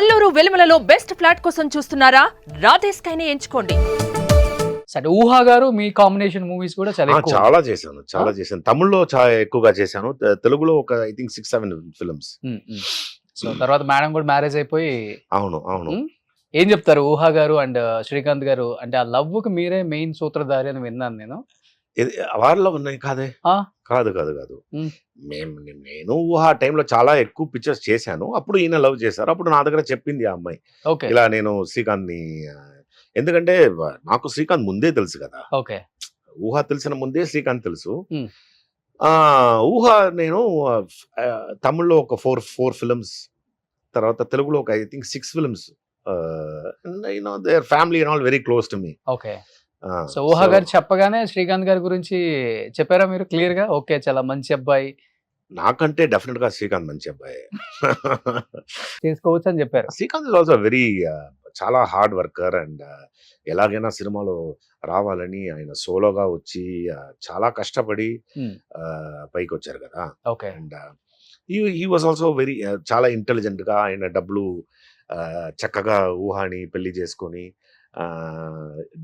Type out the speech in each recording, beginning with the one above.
Kolluru వెలుమలలో best flat కోసం చూస్తున్నారా? రాధే స్కైని ఎంచుకోండి. సరే, ఊహా గారు మీ కాంబినేషన్ మూవీస్ కూడా చాలా ఎక్కువ. చాలా చేశాను తమిళ్లో చాలా ఎక్కువగా చేశాను. తెలుగులో ఒక ఐ థింక్ 6-7 ఫిల్మ్స్. సో తర్వాత మేడం కూడా మ్యారేజ్ అయిపోయి. అవును. ఏం చెప్తారు ఊహా గారు అండ్ శ్రీకాంత్ గారు? అంటే ఆ లవ్ కి మీరే మెయిన్ సూత్రధారి అని విన్నాను నేను. వాళ్ళలో ఉన్నాయి కాదే. ఆ? కాదు. నేను ఊహా టైంలో చాలా ఎక్కువ పిక్చర్స్ చేశాను. అప్పుడు ఈయన లవ్ చేశారు. అప్పుడు నా దగ్గర చెప్పింది ఆ అమ్మాయి, ఓకే ఇలా నేను శ్రీకాంత్ ని, ఎందుకంటే నాకు శ్రీకాంత్ ముందే తెలుసు కదా. ఓకే. ఊహా తెలిసిన ముందే శ్రీకాంత్ తెలుసు. Hmm. ఊహా నేను తమిళ్లో ఒక ఫోర్ ఫిల్మ్స్, తర్వాత తెలుగులో ఒక I think 6 films. Their family and all very close to me. Okay. So ఊహా గారు చెప్పగానే శ్రీకాంత్ గారి గురించి చెప్పారా మీరు క్లియర్ గా? ఓకే, చాలా మంచి అబ్బాయి, నాకంటే డెఫినెట్ గా శ్రీకాంత్ మంచి అబ్బాయి. తీసుకోవచ్చు అని చెప్పారు. శ్రీకాంత్ ఇస్ ఆల్సో వెరీ చాలా హార్డ్ వర్కర్ అండ్ ఎలాగైనా సినిమాలో రావాలని ఆయన సోలోగా వచ్చి చాలా కష్టపడి పైకి వచ్చారు కదా. ఓకే. అండ్ ఈ వాజ్ ఆల్సో వెరీ చాలా ఇంటెలిజెంట్ గా ఆయన డబ్బులు చక్కగా ఊహాని పెళ్లి చేసుకొని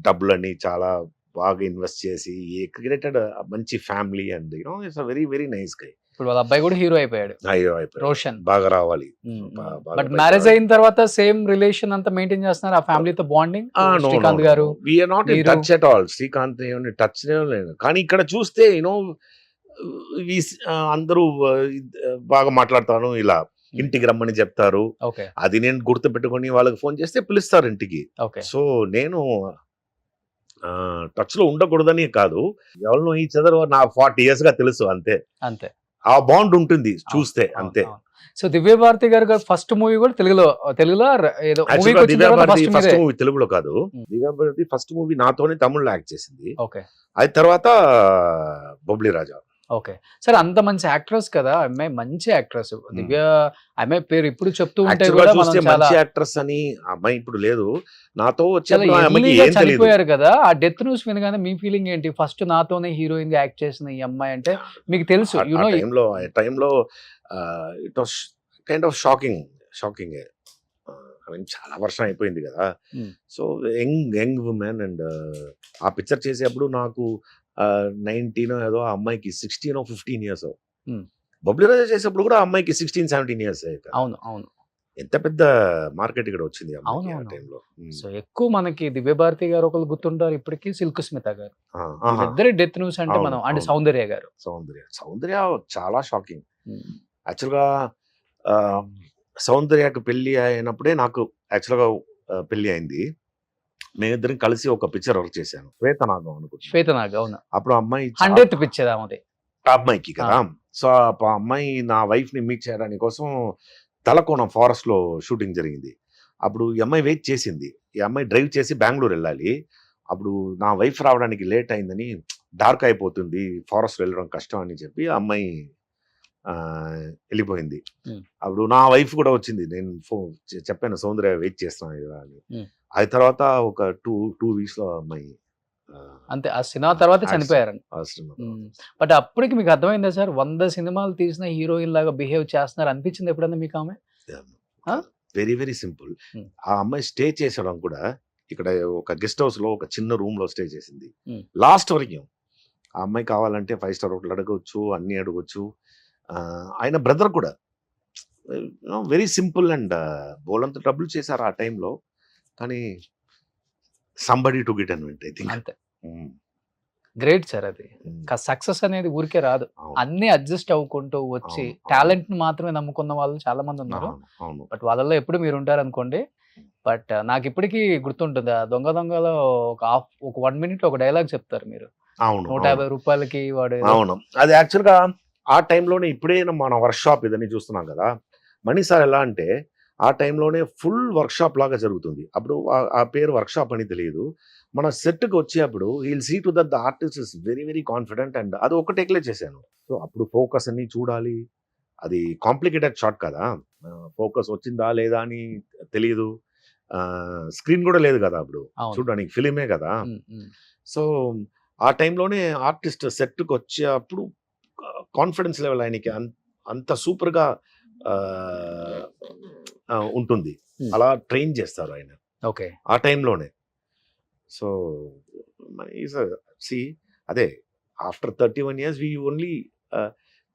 డబ్బులని చాలా బాగా ఇన్వెస్ట్ చేసి క్రియేటెడ్ మంచి family and it's very very nice guy. ఇప్పుడు వాళ్ళ అబ్బాయి కూడా హీరో అయిపోయాడు, రోషన్. బాగా రావాలి. బట్ మ్యారేజ్ అయిన తర్వాత సేమ్ రిలేషన్ అంతా మెయింటైన్ చేస్తున్నారు ఆ ఫ్యామిలీతో bonding? Srikanth garu we're not in touch at all. Srikanth touch లేదు. కానీ ఇక్కడ చూస్తే అందరూ బాగా మాట్లాడతాను, ఇలా ఇంటికి రమ్మని చెప్తారు. అది నేను గుర్తు పెట్టుకొని వాళ్ళకి ఫోన్ చేస్తే పిలుస్తారు ఇంటికి. సో నేను టచ్ లో ఉండకూడదని కాదు, ఎవరినో ఈ చదరు నా 40 years గా తెలుసు, అంతే. ఆ బాండ్ ఉంటుంది చూస్తే, అంతే. సో దివ్యభారతి గారు ఫస్ట్ మూవీ కూడా తెలుగులో ఏదో ఫస్ట్ మూవీ తెలుగులో కాదు. దివ్యభారతి ఫస్ట్ మూవీ నాతోనే తమిళ్లో యాక్ట్ చేసింది. అది తర్వాత బొబ్లీ రాజా. ఓకే. సరే, అంత మంచి యాక్ట్రెస్ కదా అమ్మాయి, మంచి యాక్ట్రెస్ దివ్య. అమ్మాయి పేరు ఇప్పుడు చెప్తూ ఉంటే మంచి యాక్ట్రెస్ అని అమ్మాయి ఇప్పుడు లేదు, నాతో చనిపోయారు కదా. ఆ డెత్ న్యూస్ వినగానే మీ ఫీలింగ్ ఏంటి? ఫస్ట్ నాతోనే హీరోయిన్ గా యాక్ట్ చేసిన ఈ అమ్మాయి అంటే మీకు తెలుసు, టైంలో it was kind of shocking. చాలా వర్షం అయిపోయింది కదా. సో యంగ్ ఉమెన్ అండ్ ఆ పిక్చర్ చేసేప్పుడు నాకు 19 ఏదో, ఆ అమ్మాయికి 16 or 15 years. బబ్లీ రాజా చేసేప్పుడు కూడా ఆ అమ్మాయికి 16-17 years. అవును. ఎంత పెద్ద మార్కెట్ ఇక్కడ వచ్చింది ఆ టైంలో. సో ఎక్కువ మనకి దివ్యభారతి గారు ఒకరు గుర్తుంటారు ఇప్పటికీ, సిల్క్ స్మిత గారు, ఇద్దరు డెత్ న్యూస్ అంటే మనం అంటే సౌందర్య గారు. సౌందర్య చాలా షాకింగ్. యాక్చువల్గా సౌందర్యకు పెళ్లి అయినప్పుడే నాకు యాక్చువల్గా పెళ్లి అయింది. మేమిద్దరం కలిసి ఒక పిక్చర్ వర్క్ చేశాను, శ్వేతనాగం శ్వేతనాగం. అవును. అప్పుడు అమ్మాయి 100th పిక్చర్ ఆ అమ్మాయికి కదా. సో ఆ అమ్మాయి నా వైఫ్ ని మీట్ చేయడానికి కోసం తలకోణం ఫారెస్ట్ లో షూటింగ్ జరిగింది. అప్పుడు ఈ అమ్మాయి వెయిట్ చేసింది. ఈ అమ్మాయి డ్రైవ్ చేసి బెంగళూరు వెళ్ళాలి. అప్పుడు నా వైఫ్ రావడానికి లేట్ అయిందని, డార్క్ అయిపోతుంది, ఫారెస్ట్ వెళ్ళడం కష్టం అని చెప్పి ఆ అమ్మాయి వెళ్ళిపోయింది. అప్పుడు నా వైఫ్ కూడా వచ్చింది. నేను చెప్పాను సౌందర్య వెయిట్ చేస్తున్నాను కదా అని. అది తర్వాత ఒక 2 weeks లో అమ్మాయి అంతే. ఆ సినిమా తర్వాత చనిపోయారు. బట్ అప్పటికి మీకు అర్థమైందా సార్, 100 సినిమాలు తీసిన హీరోయిన్ లాగా బిహేవ్ చేస్తున్నారు అనిపించింది ఎప్పుడన్నా మీకు ఆమె? Very very simple. ఆ అమ్మాయి స్టే చేసడం కూడా ఇక్కడ ఒక గెస్ట్ హౌస్ లో ఒక చిన్న రూమ్ లో స్టే చేసింది లాస్ట్ వరకు. ఆ అమ్మాయి కావాలంటే 5 star హోటల్ అడగవచ్చు, అన్ని అడగవచ్చు. ఆయన బ్రదర్ కూడా వెరీ సింపుల్ అండ్ బోలంత డబ్బులు చేశారు ఆ టైంలో. కానీ సంబడి టు గెట్ అన్వెంట్, ఐ థింక్. అంతే. Great sir. అది సక్సెస్ అనేది ఊరికే రాదు, అన్ని అడ్జస్ట్ అవ్వుకుంటూ వచ్చి టాలెంట్ ని మాత్రమే నమ్ముకున్న వాళ్ళు చాలా మంది ఉన్నారు. బట్ వాళ్ళలో ఎప్పుడు మీరు ఉంటారు అనుకోండి. బట్ నాకు ఇప్పటికీ గుర్తుంటుంది, ఆ దొంగలో ఒక 1 minute ఒక డైలాగ్ చెప్తారు మీరు. 150 రూపాయలకి వాడు. అవును, అది యాక్చువల్గా ఆ టైంలోనే. ఇప్పుడే మన వర్క్ షాప్ ఇదని చూస్తున్నాం కదా, మణి సార్ ఎలా అంటే ఆ టైంలోనే ఫుల్ వర్క్ షాప్ లాగా జరుగుతుంది. అప్పుడు ఆ పేరు వర్క్ షాప్ అని తెలియదు. మన సెట్కి వచ్చేప్పుడు he'll see to that the artist is very very confident and అది ఒక టేక్లే చేశాను. సో అప్పుడు ఫోకస్ అన్ని చూడాలి, అది కాంప్లికేటెడ్ షాట్ కదా, ఫోకస్ వచ్చిందా లేదా అని తెలియదు. స్క్రీన్ కూడా లేదు కదా అప్పుడు, చూడడానికి ఫిలిమే కదా. సో ఆ టైంలోనే ఆర్టిస్ట్ సెట్కి వచ్చేప్పుడు కాన్ఫిడెన్స్ లెవెల్ ఆయనకి అంత సూపర్గా ఉంటుంది. Hmm. అలా ట్రైన్ చేస్తారు ఆయన ఓకే. ఆ టైంలోనే. సో సి అదే ఆఫ్టర్ 31 years వి ఓన్లీ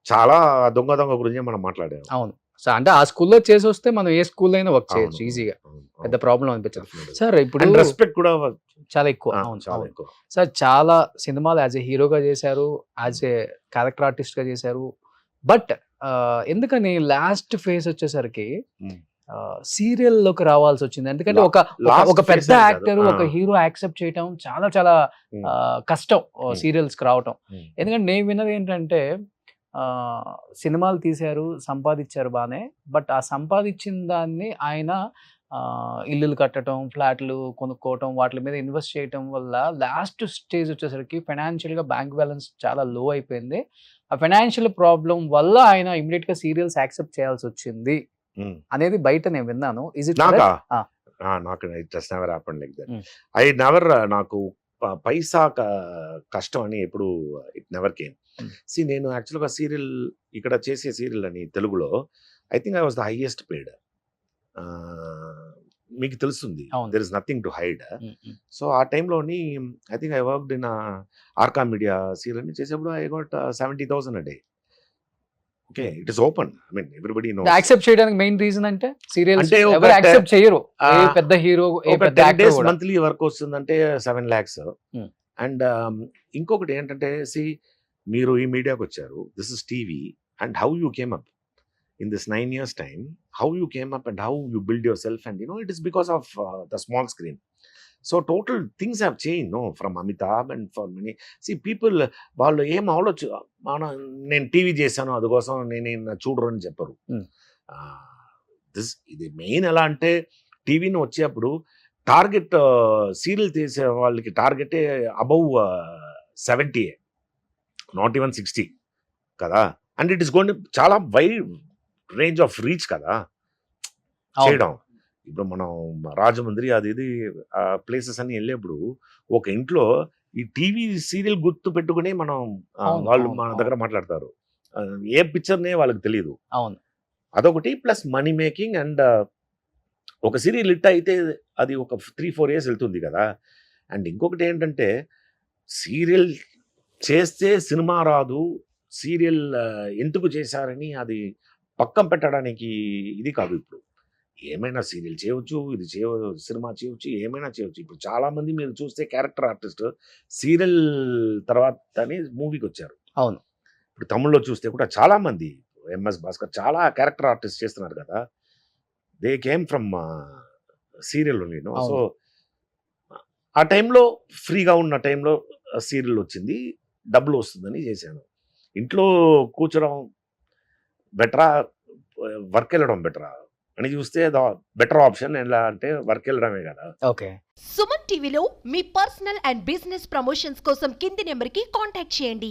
చాలా దొంగ గురించే మనం మాట్లాడాము. అవును. సో అంటే ఆ స్కూల్లో చేసి వస్తే మనం ఏ స్కూల్లో అయినా వర్క్ చేయొచ్చు ఈజీగా, పెద్ద ప్రాబ్లం అనిపించదు. సార్ ఇప్పుడు రెస్పెక్ట్ కూడా చాలా ఎక్కువ. అవును, చాలా అవును. ఎక్కువ. సార్ చాలా సినిమాలు యాజ్ ఏ హీరోగా చేశారు, యాజ్ ఏ క్యారెక్టర్ ఆర్టిస్ట్ గా చేశారు. బట్ ఎందుకని లాస్ట్ ఫేజ్ వచ్చేసరికి Hmm. సీరియల్ లోకి రావాల్సి వచ్చింది? ఎందుకంటే ఒక Last ఒక పెద్ద phase అని కాదు. యాక్టర్ ఒక హీరో యాక్సెప్ట్ చేయటం చాలా చాలా Hmm. కష్టం Hmm. సీరియల్స్ కి రావటం. Hmm. ఎందుకంటే నేను విన్నది ఏంటంటే సినిమాలు తీశారు, సంపాదించారు బాగానే, బట్ ఆ సంపాదించిన దాన్ని ఆయన ఇల్లులు కట్టడం, ఫ్లాట్లు కొనుక్కోవటం, వాటి మీద ఇన్వెస్ట్ చేయటం వల్ల లాస్ట్ స్టేజ్ వచ్చేసరికి ఫైనాన్షియల్ గా బ్యాంక్ బ్యాలెన్స్ చాలా లో అయిపోయింది. ఆ ఫైనాన్షియల్ ప్రాబ్లం వల్ల ఆయన ఇమీడియట్ గా సీరియల్స్ యాక్సెప్ట్ చేయాల్సి వచ్చింది Hmm. అనేది బయట నేను విన్నాను. ఇస్ ఇట్ నాకా ఆ. నాకు it just never happened like that. Hmm. I never నాకు పైసా కష్టం అని ఎప్పుడు it never came. Hmm. See నేను యాక్చువల్గా సీరియల్ ఇక్కడ చేసే సీరియల్ అని తెలుగులో I think I was the highest paid. మీకు తెలుస్తుంది, అవును. There is nothing to hide. Um, um. So ఆ టైంలోని I think I worked in Arka media serial చేసేప్పుడు I got 70,000 a day. Okay, it is open. I mean everybody know. Accept చేయడానికి main reason అంటే serials అంటే ఒక ఎవరు accept చేయరు. ఆ, ఏ పెద్ద హీరో, ఏ ఒక పెద్ద 10 యాక్టర్ days కూడా. మంత్లీ వర్క్ వస్తుందంటే 7 lakhs. Hmm. అండ్ ఇంకొకటి ఏంటంటే మీరు ఈ మీడియాకి వచ్చారు, this is TV, and how you came up in this 9 years time, how you came up and how you build yourself, and it is because of the small screen. So total things have changed, no, from Amitabh and for many. See, people వాళ్ళు ఏం ఆలోచన, నేను TV చేశాను అందుకోసం నేను చూడరు అని చెప్పరు. Hmm. ఇది మెయిన్ ఎలా అంటే టీవీని వచ్చేప్పుడు టార్గెట్ సీరియల్ తీసే వాళ్ళకి టార్గెటే అబౌవ్ 70, నాట్ ఈవెన్ 60 కదా. అండ్ ఇట్ ఇస్ గోయింగ్ చాలా వైడ్ రేంజ్ ఆఫ్ రీచ్ కదా అవును. చేయడం. ఇప్పుడు మనం రాజమండ్రి అది ఇది ప్లేసెస్ అన్ని వెళ్ళేప్పుడు ఒక ఇంట్లో ఈ టీవీ సీరియల్ గుర్తు పెట్టుకుని మనం అవును, వాళ్ళు అవును, మన అవును. దగ్గర మాట్లాడతారు. ఏ పిక్చర్నే వాళ్ళకి తెలియదు. అవును. అదొకటి, ప్లస్ మనీ మేకింగ్. అండ్ ఒక సీరియల్ హిట్ అయితే అది ఒక 3-4 years వెళ్తుంది కదా. అండ్ ఇంకొకటి ఏంటంటే సీరియల్ చేస్తే సినిమా రాదు, సీరియల్ ఎందుకు చేశారని అది పక్కన పెట్టడానికి ఇది కాదు. ఇప్పుడు ఏమైనా సీరియల్ చేయవచ్చు, ఇది సినిమా చేయవచ్చు, ఏమైనా చేయవచ్చు. ఇప్పుడు చాలా మంది మీరు చూస్తే క్యారెక్టర్ ఆర్టిస్ట్ సీరియల్ తర్వాతనే మూవీకి వచ్చారు. అవును. ఇప్పుడు తమిళ్లో చూస్తే కూడా చాలా మంది, ఎంఎస్ భాస్కర్ చాలా క్యారెక్టర్ ఆర్టిస్ట్ చేస్తున్నారు కదా. They came from serial only. So అవును. ఆ టైంలో ఫ్రీగా ఉన్న టైంలో సీరియల్ వచ్చింది, డబ్బులు వస్తుందని చేశాను. ఇంట్లో కూర్చోడం బెటరా, వర్క్ వెళ్ళడం బెటరా అని చూస్తే బెటర్ ఆప్షన్ ఎలా అంటే వర్క్ వెళ్ళడమే కదా. ఓకే. సుమన్ టీవీలో మీ పర్సనల్ అండ్ బిజినెస్ ప్రమోషన్స్ కోసం కింది నెంబర్కి కాంటాక్ట్ చేయండి.